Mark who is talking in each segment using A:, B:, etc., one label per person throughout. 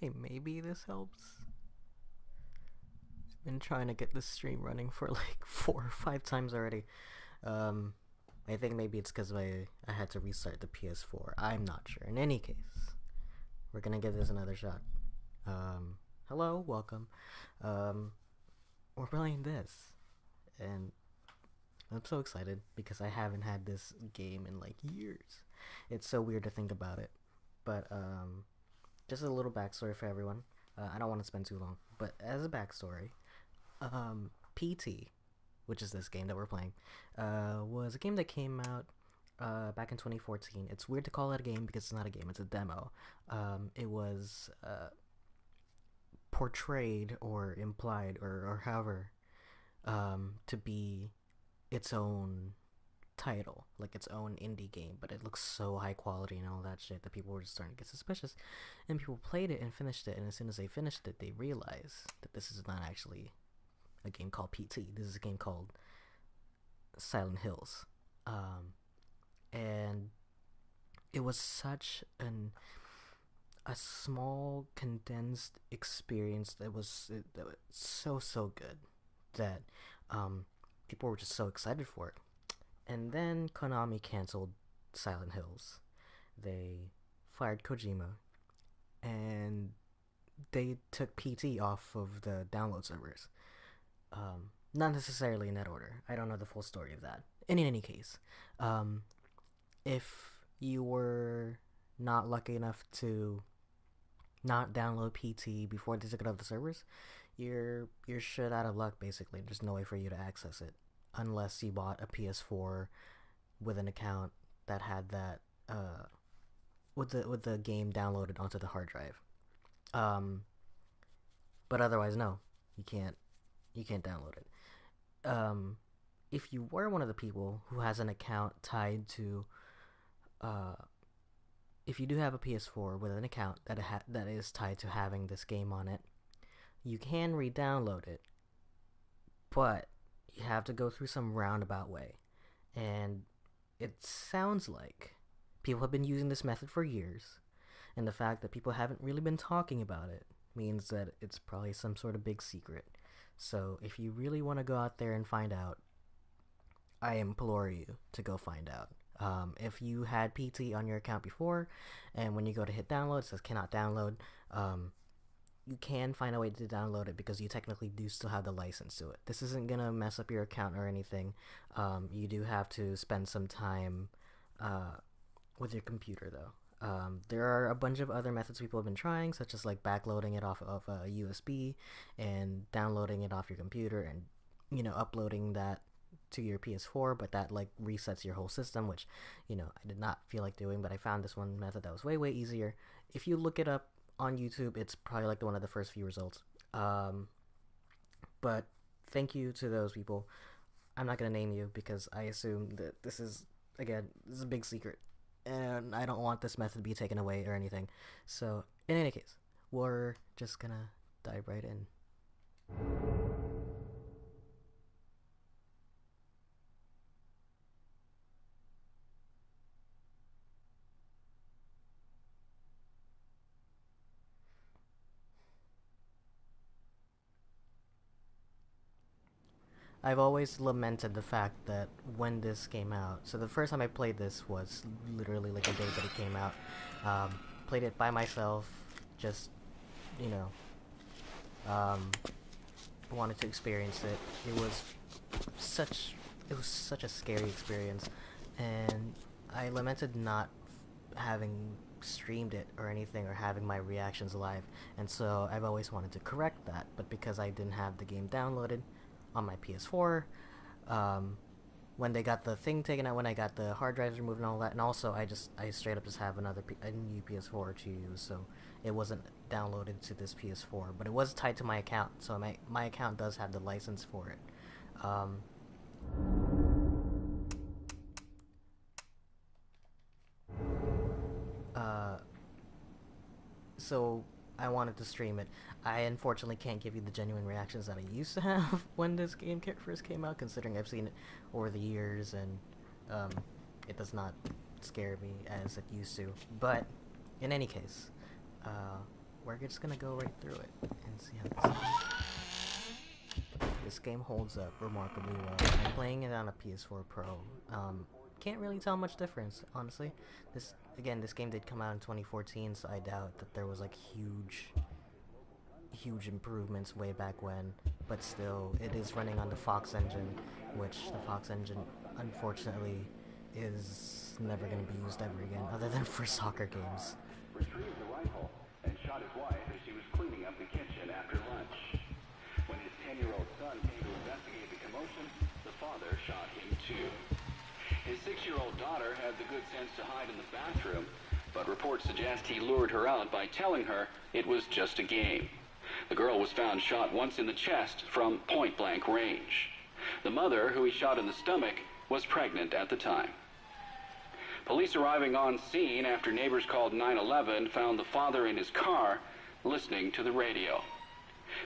A: Okay, maybe this helps. Been trying to get this stream running for like 4 or 5 times already. Um, I think maybe it's because I had to restart the PS4. I'm not sure. In any case, we're gonna give this another shot. Um, Hello, welcome. Um, we're playing this, and I'm so excited because I haven't had this game in like years. It's so weird to think about it, but just a little backstory for everyone. I don't want to spend too long, but as a backstory, PT, which is this game that we're playing, was a game that came out back in 2014. It's weird to call it a game because it's not a game; it's a demo. It was portrayed or implied or however to be its own title, like its own indie game, but it looks so high quality and all that shit that people were just starting to get suspicious. And people played it and finished it, and as soon as they finished it, they realized that this is not actually a game called PT. This is a game called Silent Hills. And it was such a small condensed experience that was so good that um, people were just so excited for it. And then Konami canceled Silent Hills. They fired Kojima, and they took PT off of the download servers. Not necessarily in that order. I don't know the full story of that. And in any case, um, if you were not lucky enough to not download PT before they took it off the servers, you're shit out of luck. Basically, there's no way for you to access it unless you bought a PS4 with an account that had that with the game downloaded onto the hard drive. Um, but otherwise, no, you can't you can't download it. Um, if you were one of the people who has an account tied to, uh, if you do have a PS4 with an account that is tied to having this game on it, you can re-download it, but you have to go through some roundabout way. And it sounds like people have been using this method for years, and the fact that people haven't really been talking about it means that it's probably some sort of big secret. So if you really want to go out there and find out, I implore you to go find out. If you had PT on your account before, and when you go to hit download, it says cannot download, you can find a way to download it because you technically do still have the license to it. This isn't gonna mess up your account or anything. You do have to spend some time with your computer though. There are a bunch of other methods people have been trying, such as like backloading it off of a USB and downloading it off your computer, and uploading that to your PS4, but that like resets your whole system, which I did not feel like doing. But I found this one method that was way easier. If you look it up on YouTube, it's probably like one of the first few results. But thank you to those people. I'm not gonna name you because I assume that this is a big secret, and I don't want this method to be taken away or anything. So in any case, we're just gonna dive right in. I've always lamented the fact that when this came out, so the first time I played this was literally like the day that it came out. Played it by myself, just you know, um, wanted to experience it. It was such it was such a scary experience, and I lamented not having streamed it or anything or having my reactions live, and so I've always wanted to correct that, but because I didn't have the game downloaded on my PS4, um, when they got the thing taken out, when I got the hard drives removed and all that, and also I straight up just have a new PS4 to use, so it wasn't downloaded to this PS4, but it was tied to my account, so my account does have the license for it. Um, uh, so I wanted to stream it. I unfortunately can't give you the genuine reactions that I used to have when this game first came out, considering I've seen it over the years, and um, it does not scare me as it used to. But in any case, uh, we're just gonna go right through it and see how this is. This game holds up remarkably well. I'm playing it on a PS4 Pro. Can't really tell much difference, honestly. This game did come out in 2014, so I doubt that there was like huge improvements way back when. But still, it is running on the Fox engine, which the Fox engine, unfortunately, is never going to be used ever again, other than for soccer games.
B: Retrieved the rifle and shot his wife as she was cleaning up the kitchen after lunch. When his 10-year-old son came to investigate the commotion, the father shot him too. His 6-year-old daughter had the good sense to hide in the bathroom, but reports suggest he lured her out by telling her it was just a game. The girl was found shot once in the chest from point-blank range. The mother, who he shot in the stomach, was pregnant at the time. Police arriving on scene after neighbors called 911 found the father in his car listening to the radio.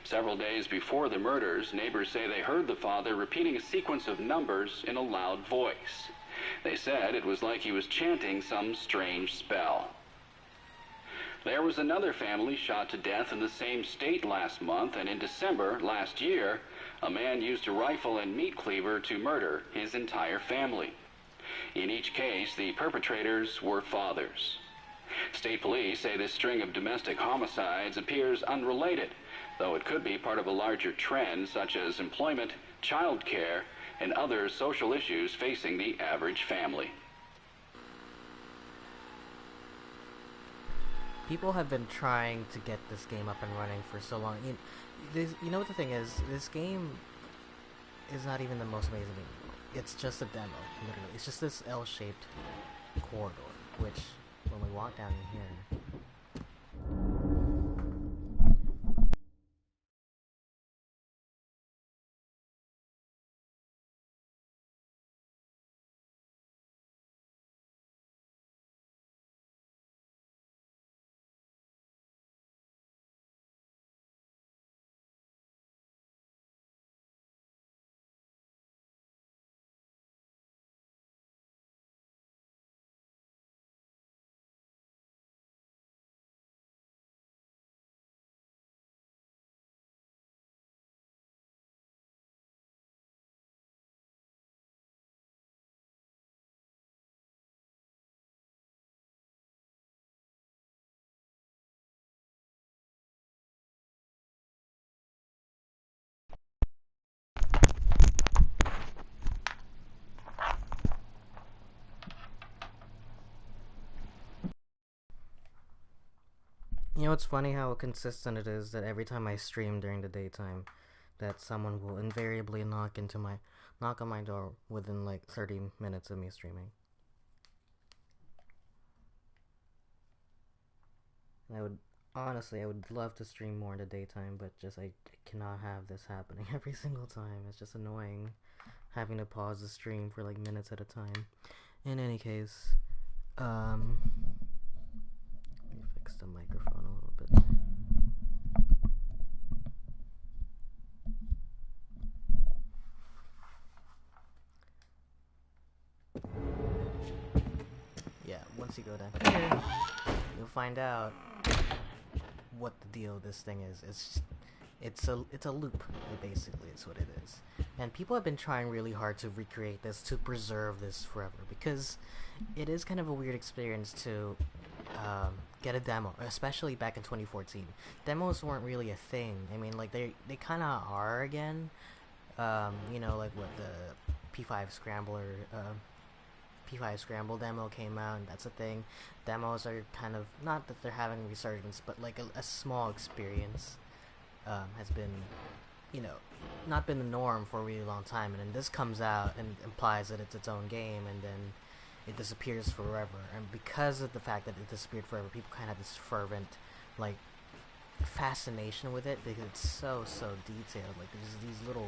B: Several days before the murders, neighbors say they heard the father repeating a sequence of numbers in a loud voice. They said it was like he was chanting some strange spell. There was another family shot to death in the same state last month, and in December last year, a man used a rifle and meat cleaver to murder his entire family. In each case, the perpetrators were fathers. State police say this string of domestic homicides appears unrelated, though it could be part of a larger trend such as employment, child care, and other social issues facing the average family.
A: People have been trying to get this game up and running for so long. You know what the thing is? This game is not even the most amazing game in the world. It's just a demo, literally. It's just this L-shaped corridor, which, when we walk down in here... You know, it's funny how consistent it is that every time I stream during the daytime, that someone will invariably knock on my door within like 30 minutes of me streaming. And I would love to stream more in the daytime, but just I cannot have this happening every single time. It's just annoying having to pause the stream for like minutes at a time. In any case, let me fix the microphone a little bit. Yeah, once you go down here, you'll find out what the deal this thing is. It's a loop, basically, is what it is. And people have been trying really hard to recreate this, to preserve this forever, because it is kind of a weird experience to get a demo, especially back in 2014. Demos weren't really a thing. I mean, like, they kind of are again. You know, like what the P5 Scrambler, P5 Scramble demo came out, and that's a thing. Demos are kind of, not that they're having a resurgence, but like a small experience has been, you know, not been the norm for a really long time. And then this comes out and implies that it's its own game, and then it disappears forever. And because of the fact that it disappeared forever, people kind of have this fervent, like, fascination with it, because it's so detailed. Like, there's these little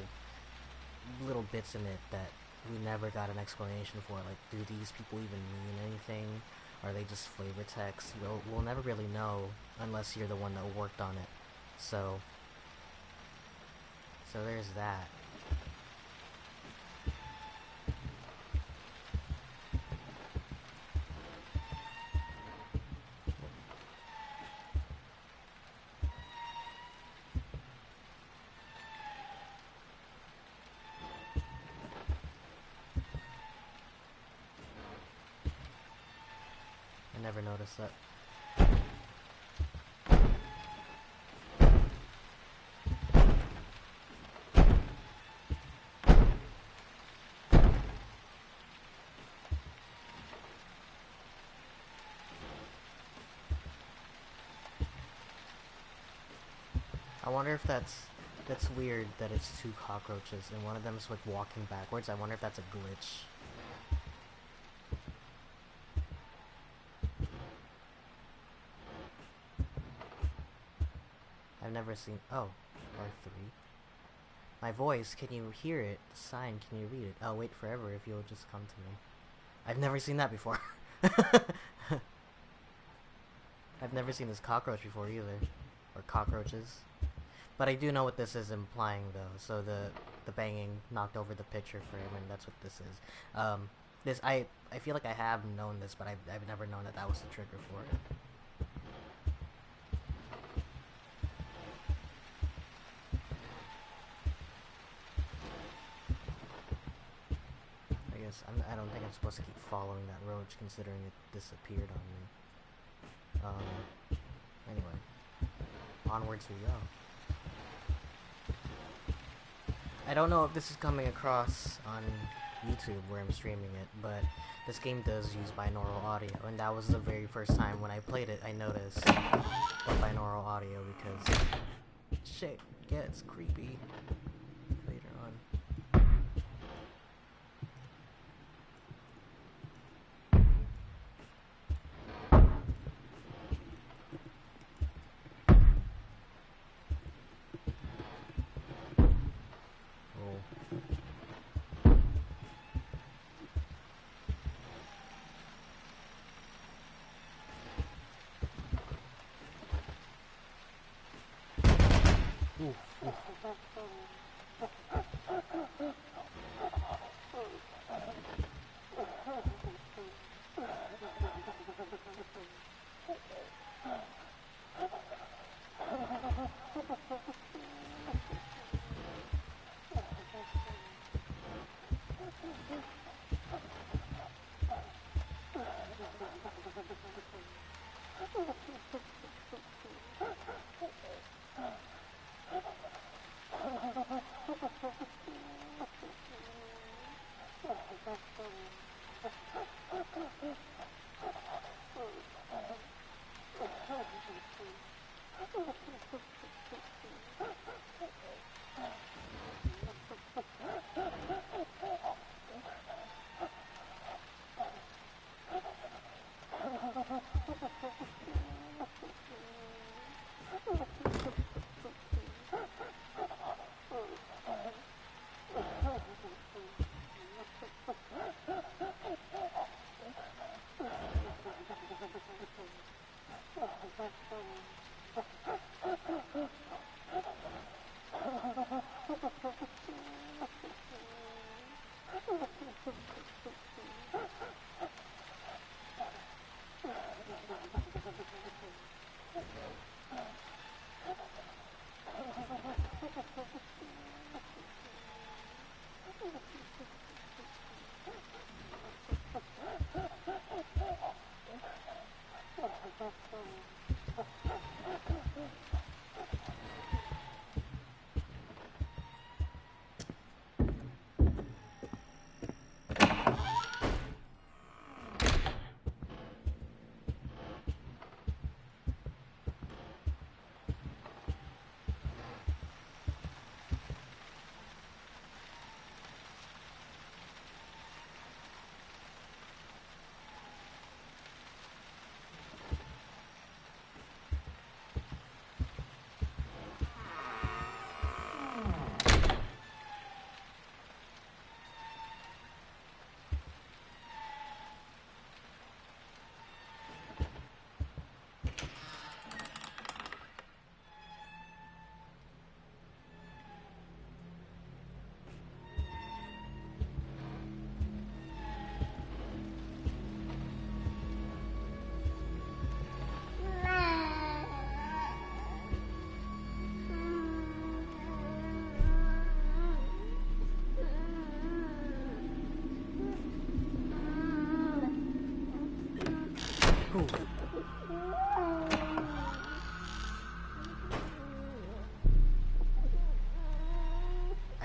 A: bits in it that we never got an explanation for. Like, do these people even mean anything? Are they just flavor text? We'll never really know unless you're the one that worked on it. So there's that. never noticed that. I wonder if that's weird that it's two cockroaches and one of them's like walking backwards. I wonder if that's a glitch. I've never seen. Oh, R3. My voice, can you hear it? The sign, can you read it? I'll wait forever if you'll just come to me. I've never seen that before. I've never seen this cockroach before either. Or cockroaches. But I do know what this is implying though. So the banging knocked over the picture frame, and that's what this is. This I feel like I have known this, but I've never known that that was the trigger for it. I don't think I'm supposed to keep following that roach, considering it disappeared on me. Anyway, onwards we go. I don't know if this is coming across on YouTube where I'm streaming it, but this game does use binaural audio, and that was the very first time when I played it I noticed the binaural audio, because shit gets creepy later on. Oof, oof.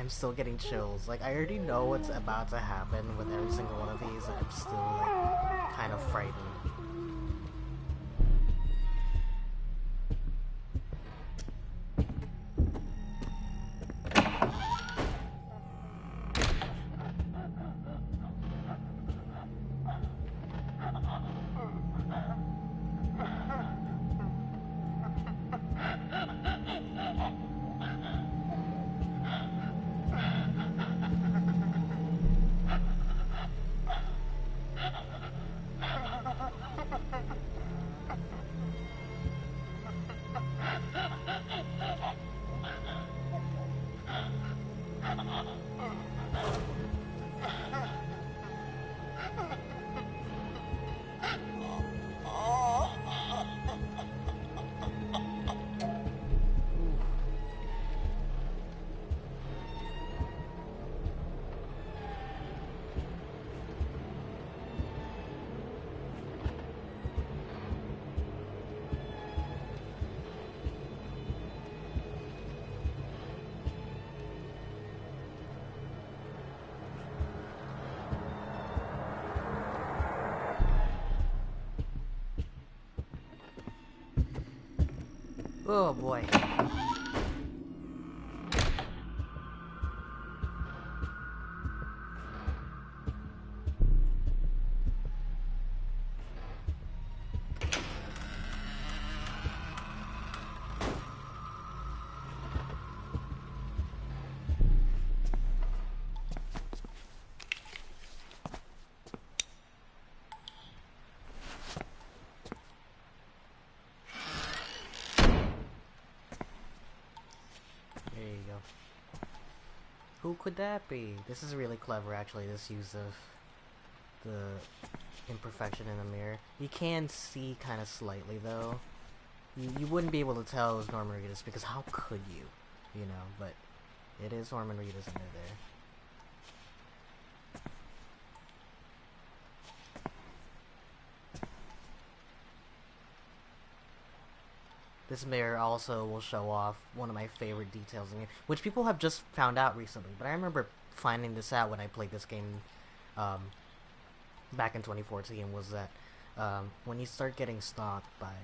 A: I'm still getting chills. Like, I already know what's about to happen with every single one of these, and I'm still, like, kind of frightened. Oh boy. There you go. Who could that be? This is really clever, actually, this use of the imperfection in the mirror. You can see kind of slightly, though. You wouldn't be able to tell it was Norman Reedus, because how could you? You know, but it is Norman Reedus under there. This mirror also will show off one of my favorite details in the game, which people have just found out recently, but I remember finding this out when I played this game back in 2014, was that when you start getting stalked by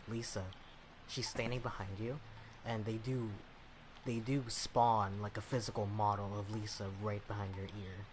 A: Lisa, she's standing behind you, and they do spawn like a physical model of Lisa right behind your ear.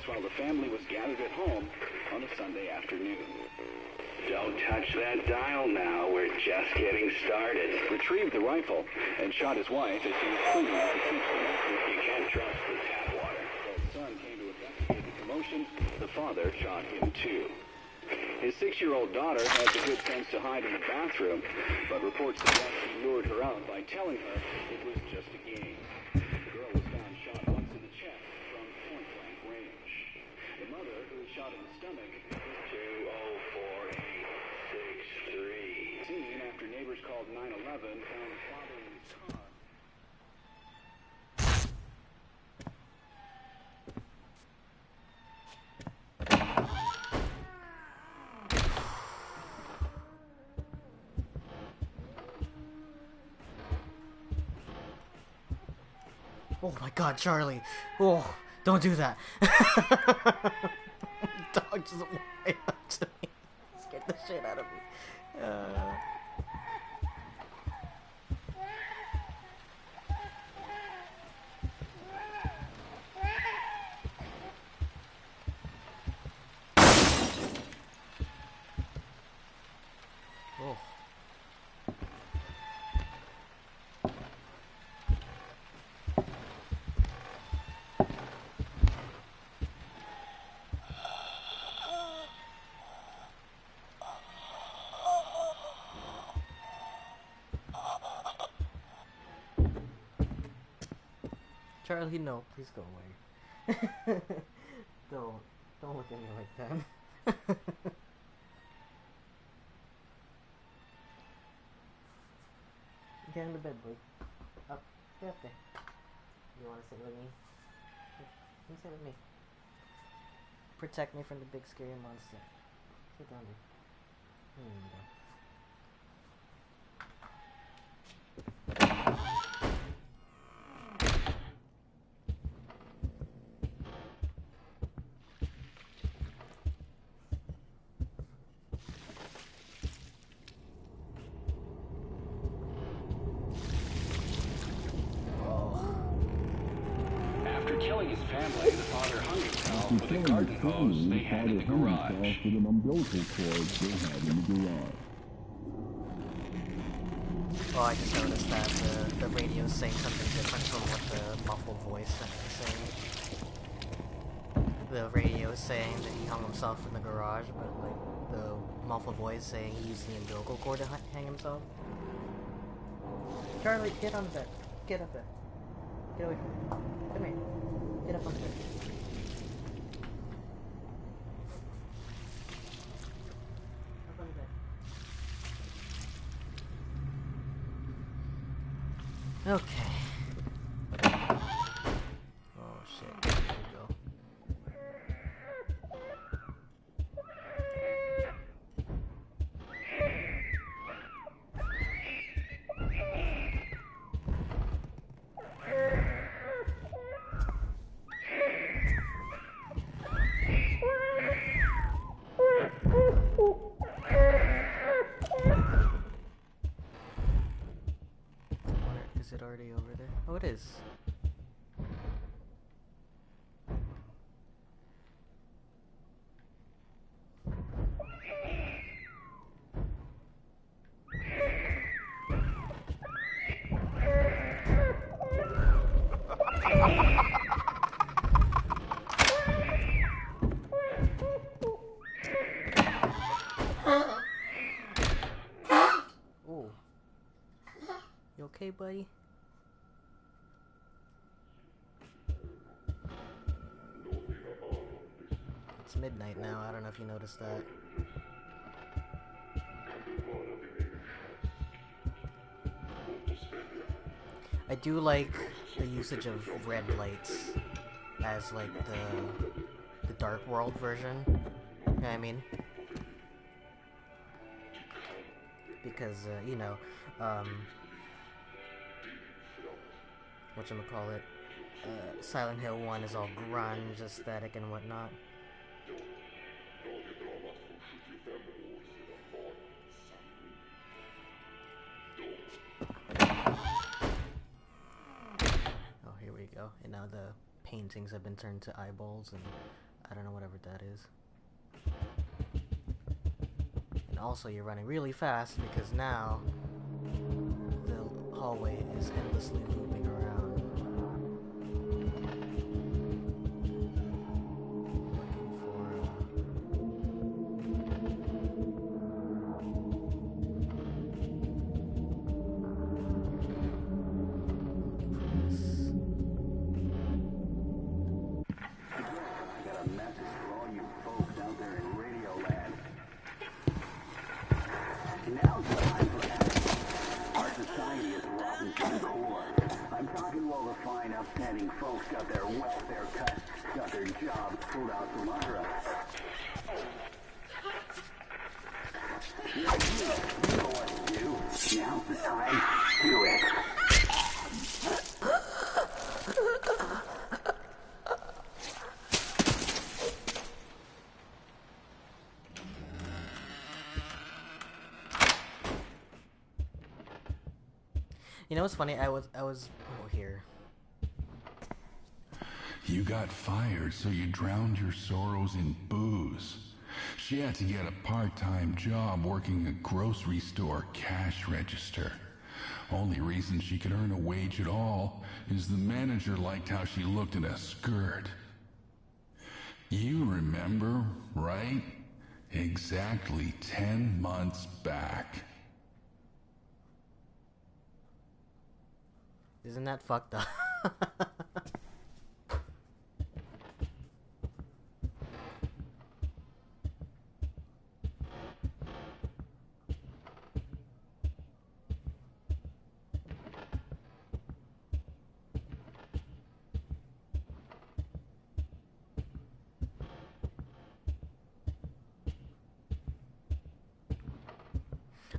B: While the family was gathered at home on a Sunday afternoon. Don't touch that dial now, we're just getting started. Retrieved the rifle and shot his wife as she was cleaning up the kitchen. You can't trust the tap water. When his son came to investigate the commotion, the father shot him too. His 6-year-old daughter had the good sense to hide in the bathroom, but reports suggest he lured her out by telling her it was just a game. The girl was found shot once in the chest from point-blank range. The mother, who was shot in the stomach, was 204-863. Seen after neighbors called 911, found the father in his car.
A: Oh my god, Charlie. Oh, don't do that. Dog just went right up to me. Scared the shit out of me. Oh. Charlie, no, please go away. Don't look at me like that. Get in the bed, boy. Up, get up there. You want to sit with me? Come sit with me. Protect me from the big scary monster. Sit down there. Here you go.
B: After killing his family, the father hung himself with a garden hose they had in the garage.
C: With an umbilical cord they had in the garage.
A: Oh, I just noticed that the radio is saying something different from what the muffled voice is saying. The radio is saying that he hung himself in the garage, but like the muffled voice saying he used the umbilical cord to hang himself. Charlie, get on the bed. Get up there. Get away from me. Come here. Get up on the bed. Up on the bed. Okay. Oh shit. Here we go. Is it already over there? Oh, it is. Ooh. You okay, buddy? It's midnight now. I don't know if you noticed that. I do like the usage of red lights as like the Dark World version. You know what I mean? Because you know, whatchamacallit, Silent Hill 1 is all grunge aesthetic and whatnot. Oh, here we go. And now the paintings have been turned to eyeballs, and I don't know whatever that is. And also, you're running really fast because now the hallway is endlessly looping around.
B: Upstanding folks got their welfare cut, got their jobs pulled out from under us. You know what to do. Now's the time. Do it.
A: know what's funny? I was oh here.
D: You got fired, so you drowned your sorrows in booze. She had to get a part-time job working a grocery store cash register. Only reason she could earn a wage at all is the manager liked how she looked in a skirt. You remember, right? Exactly 10 months back.
A: Isn't that fucked up?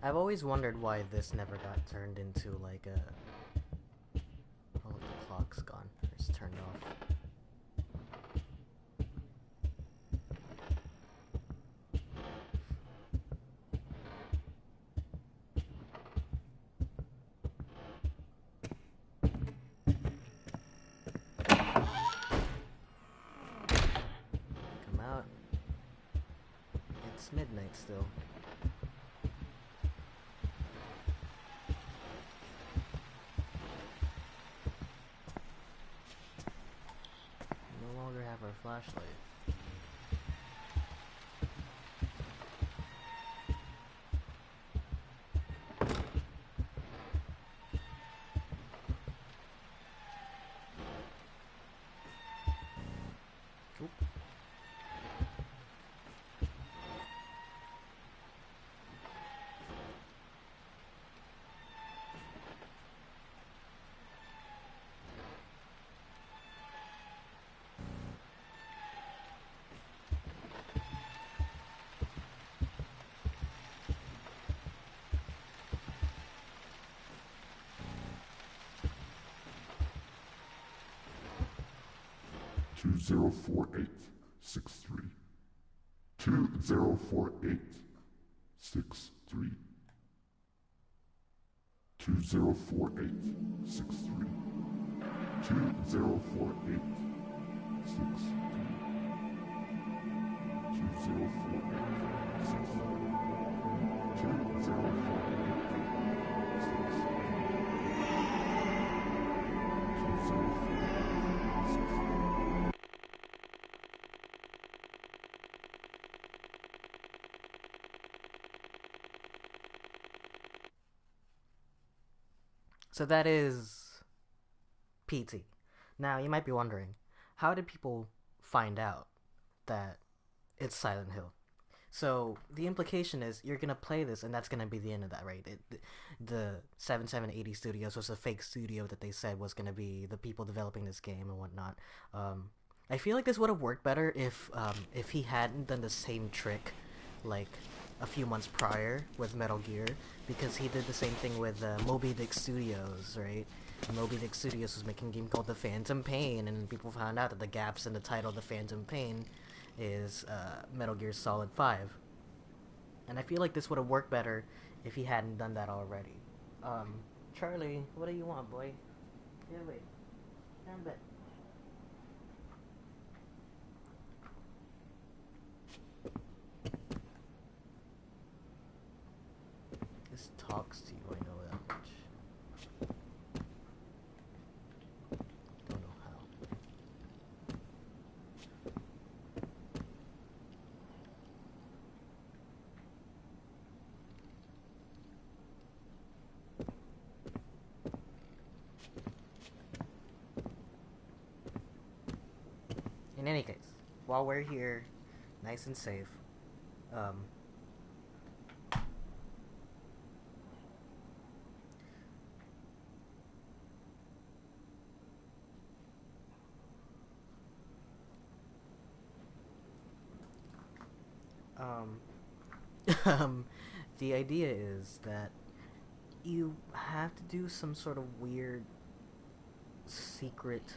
A: I've always wondered why this never got turned into like a. Oh, the clock's gone. It's turned off. Come out. It's midnight still. We no longer have our flashlight. Oop.
C: Two 204863. 204863. 204863. 204863. 204863.
A: So that is PT. Now you might be wondering, how did people find out that it's Silent Hill? So the implication is you're gonna play this, and that's gonna be the end of that, right? The 7780 Studios was a fake studio that they said was gonna be the people developing this game and whatnot. I feel like this would have worked better if he hadn't done the same trick, like a few months prior with Metal Gear, because he did the same thing with Moby Dick Studios, right? And Moby Dick Studios was making a game called The Phantom Pain, and people found out that the gaps in the title, The Phantom Pain, is Metal Gear Solid 5. And I feel like this would have worked better if he hadn't done that already. Charlie, what do you want, boy? Get away. Down bed. This talks to you, I know that much. Don't know how. In any case, while we're here, nice and safe, um, um, the idea is that you have to do some sort of weird secret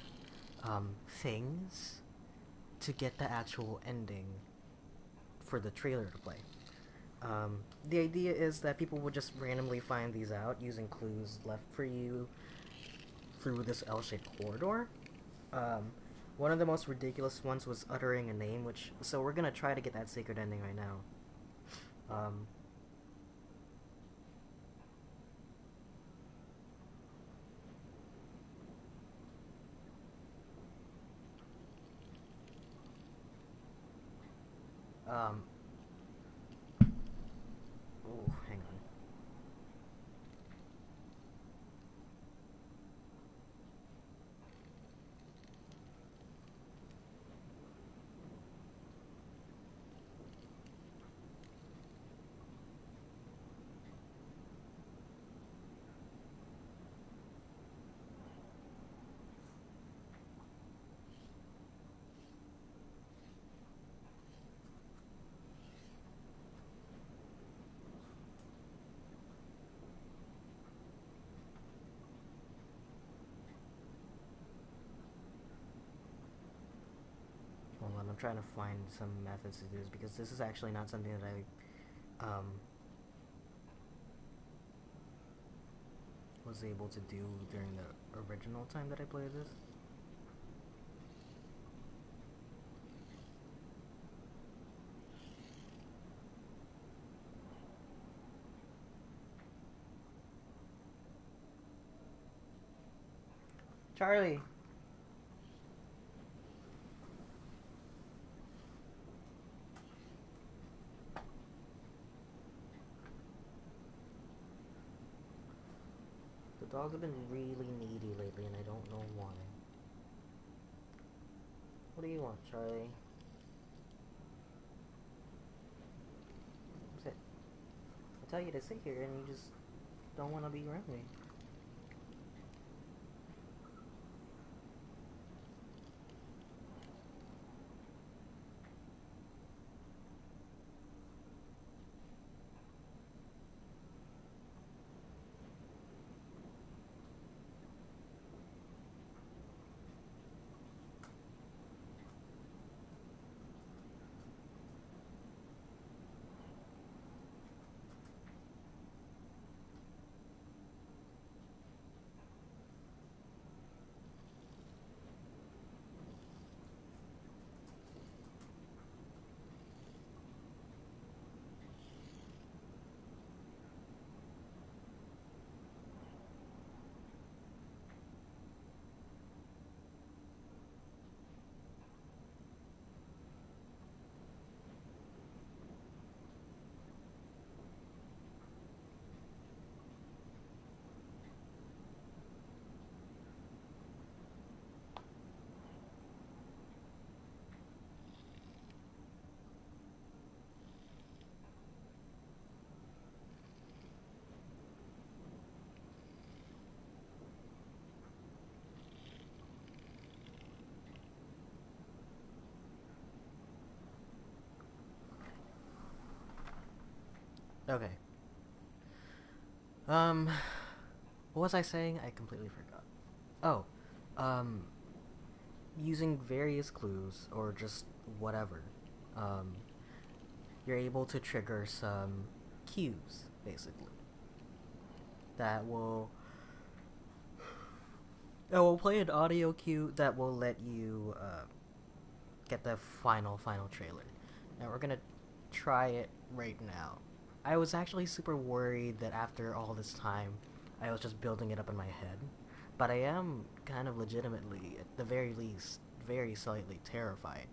A: things to get the actual ending for the trailer to play. The idea is that people would just randomly find these out using clues left for you through this L-shaped corridor. Um, One of the most ridiculous ones was uttering a name, which so we're gonna try to get that secret ending right now. Um, um, oh, hang on. Hold on, I'm trying to find some methods to do this because this is actually not something that I was able to do during the original time that I played this. Charlie! The dogs have been really needy lately and I don't know why. What do you want, Charlie? Sit. I tell you to sit here and you just don't want to be around me. Okay. Um, what was I saying? I completely forgot. Oh, using various clues or just whatever, um, you're able to trigger some cues, basically, that will play an audio cue that will let you get the final trailer. Now we're gonna try it right now. I was actually super worried that after all this time, I was just building it up in my head, but I am kind of legitimately, at the very least, very slightly terrified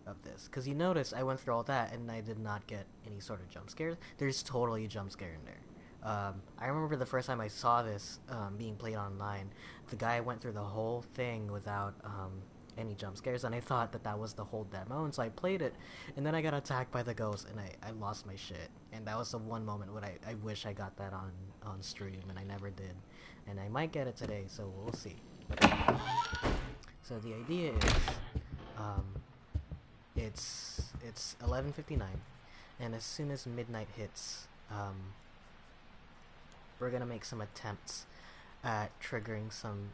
A: of this. Because you notice I went through all that and I did not get any sort of jump scares. There's totally a jump scare in there. I remember the first time I saw this being played online, the guy went through the whole thing without any jump scares, and I thought that that was the whole demo, and so I played it, and then I got attacked by the ghost, and I lost my shit. And that was the one moment when I wish I got that on stream, and I never did. And I might get it today, so we'll see. So the idea is, um, it's 11:59, and as soon as midnight hits, we're gonna make some attempts at triggering some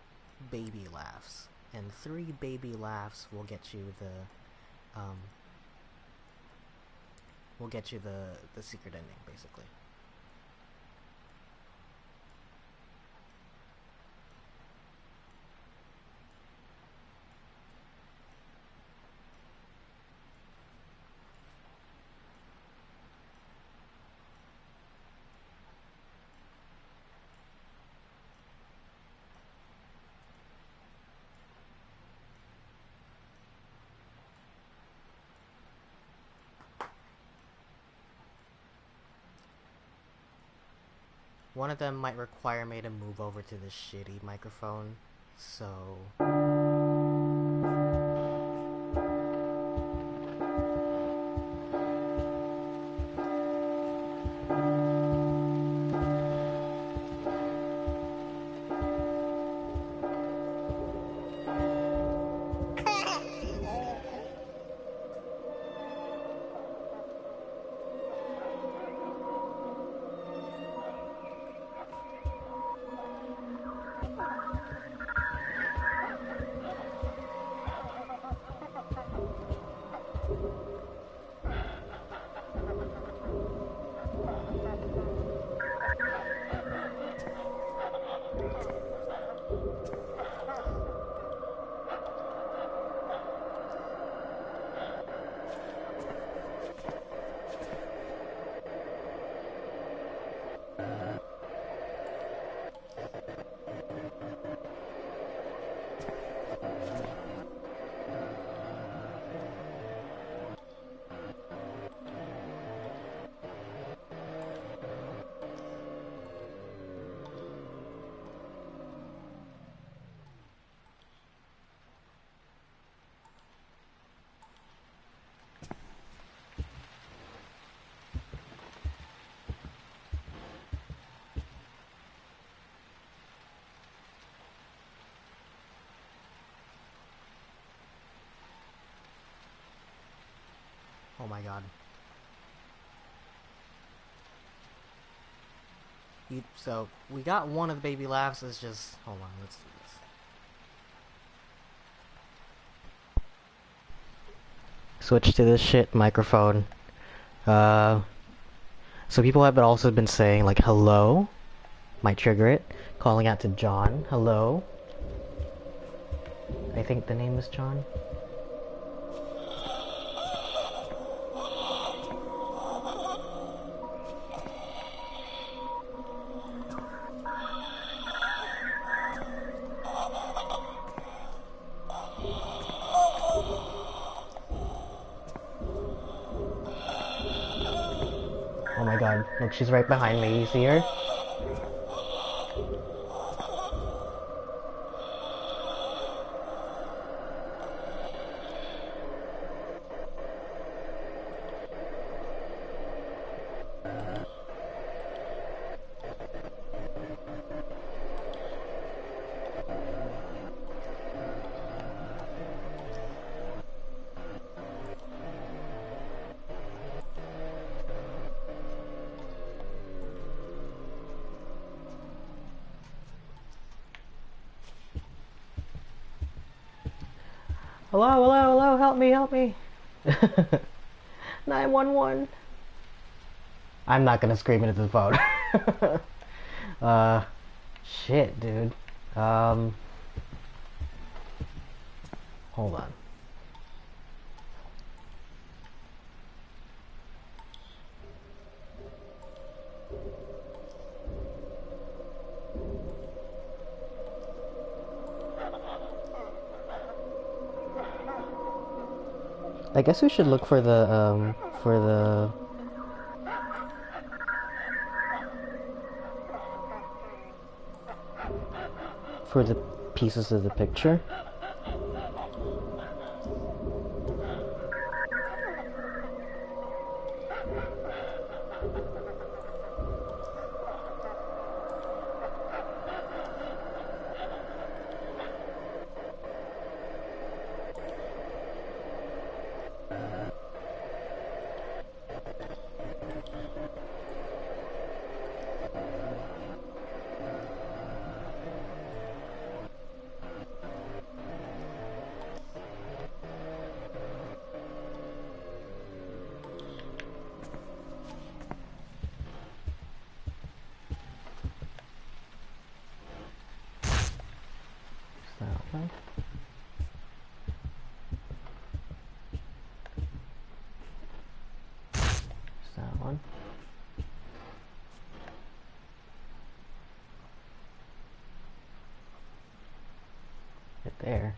A: baby laughs, and 3 baby laughs will get you we'll get you the secret ending, basically. One of them might require me to move over to this shitty microphone, so... Oh my god. So, we got one of the baby laughs. It's just... Hold on, let's do this. Switch to this shit microphone. So people have also been saying, like, hello. Might trigger it. Calling out to John. Hello. I think the name is John. Oh my god, look, she's right behind me, you see her? Hello, hello, hello, help me, help me. 911. I'm not gonna scream into the phone. Shit, dude. Hold on. I guess we should look for the pieces of the picture. That one. There's that one. Right there.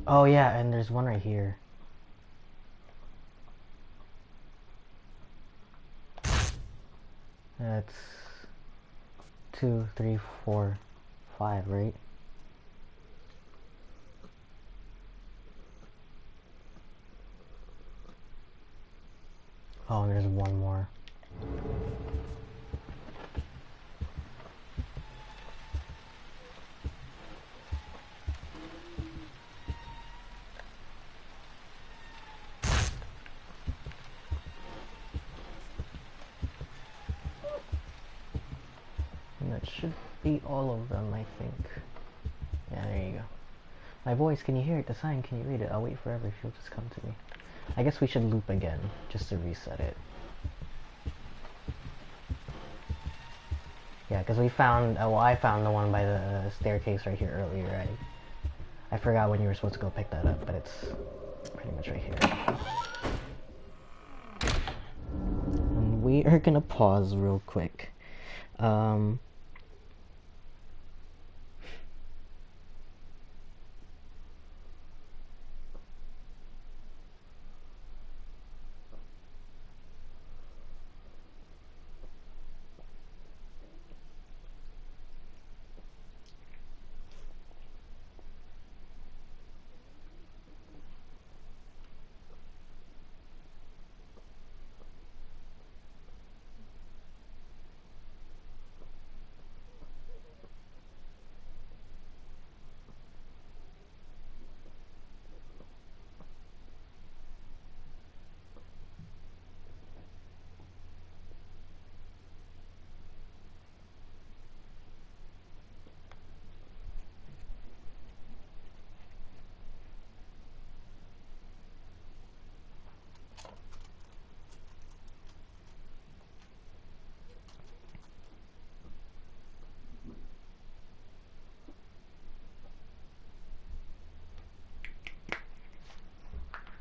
A: Oh yeah, and there's one right here. That's 2, 3, 4, 5, right? Oh, and there's one more. And that should be all of them, I think. Yeah, there you go. My voice, can you hear it? The sign, can you read it? I'll wait forever. She'll just come to me. I guess we should loop again, just to reset it. Yeah, because we found, well, I found the one by the staircase right here earlier. I forgot when you were supposed to go pick that up, but it's pretty much right here. And we are gonna pause real quick.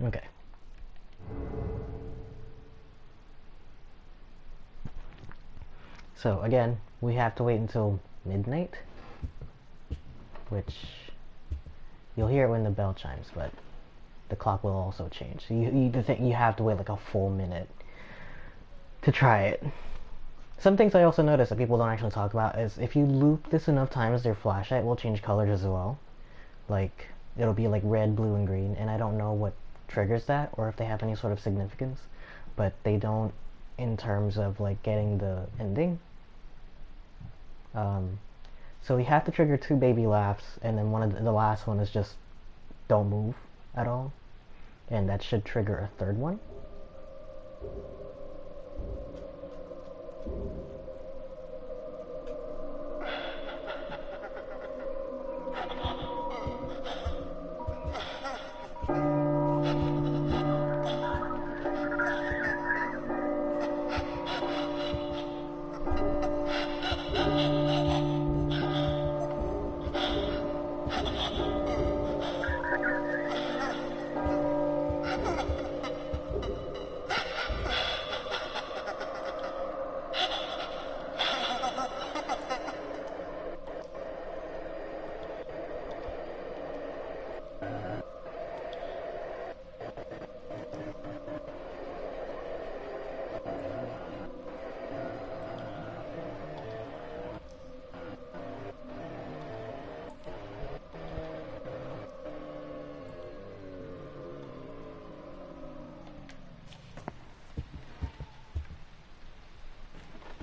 A: Okay. So again, we have to wait until midnight, which you'll hear it when the bell chimes, but the clock will also change. So you have to wait like a full minute to try it. Some things I also noticed that people don't actually talk about is if you loop this enough times, their flashlight will change colors as well. Like, it'll be like red, blue, and green, and I don't know what triggers that or if they have any sort of significance, but they don't in terms of like getting the ending. So we have to trigger 2 baby laughs, and then the last one is just don't move at all, and that should trigger a third one.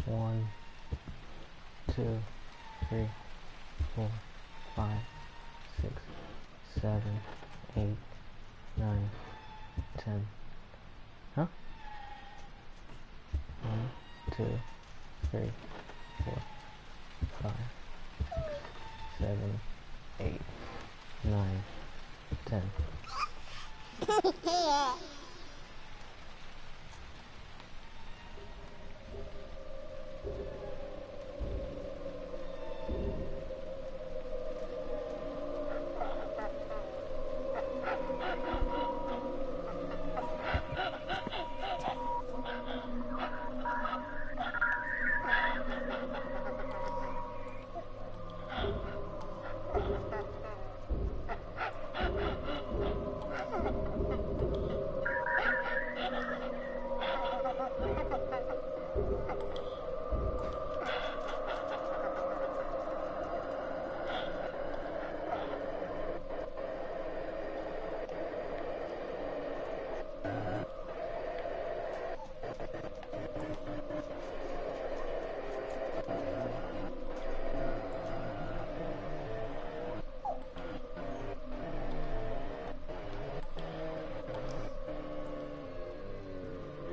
A: One, 2, 3, 4, 5, 6, 7, 8, 9, 10. Huh? 1, 2, 3, 4, 5, 6, 7, 8, 9, 10.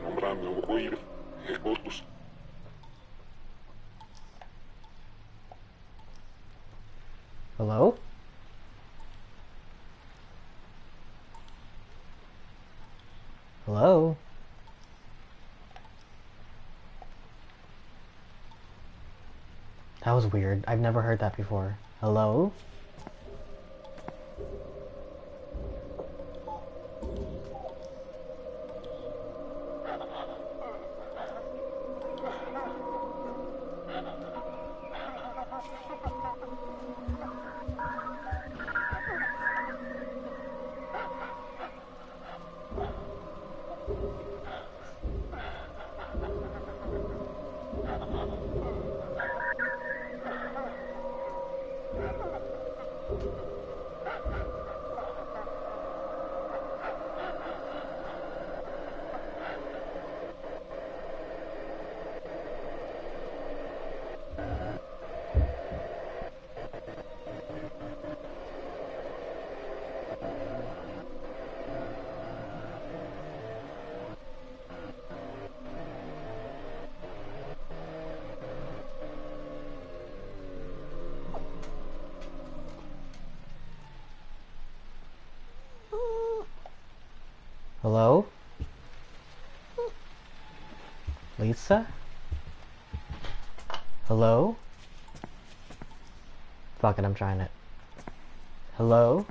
E: Nombrame oír votos.
A: Hello? Hello? That was weird. I've never heard that before. Hello? Hello? Lisa? Hello? Fuck it, I'm trying it. Hello?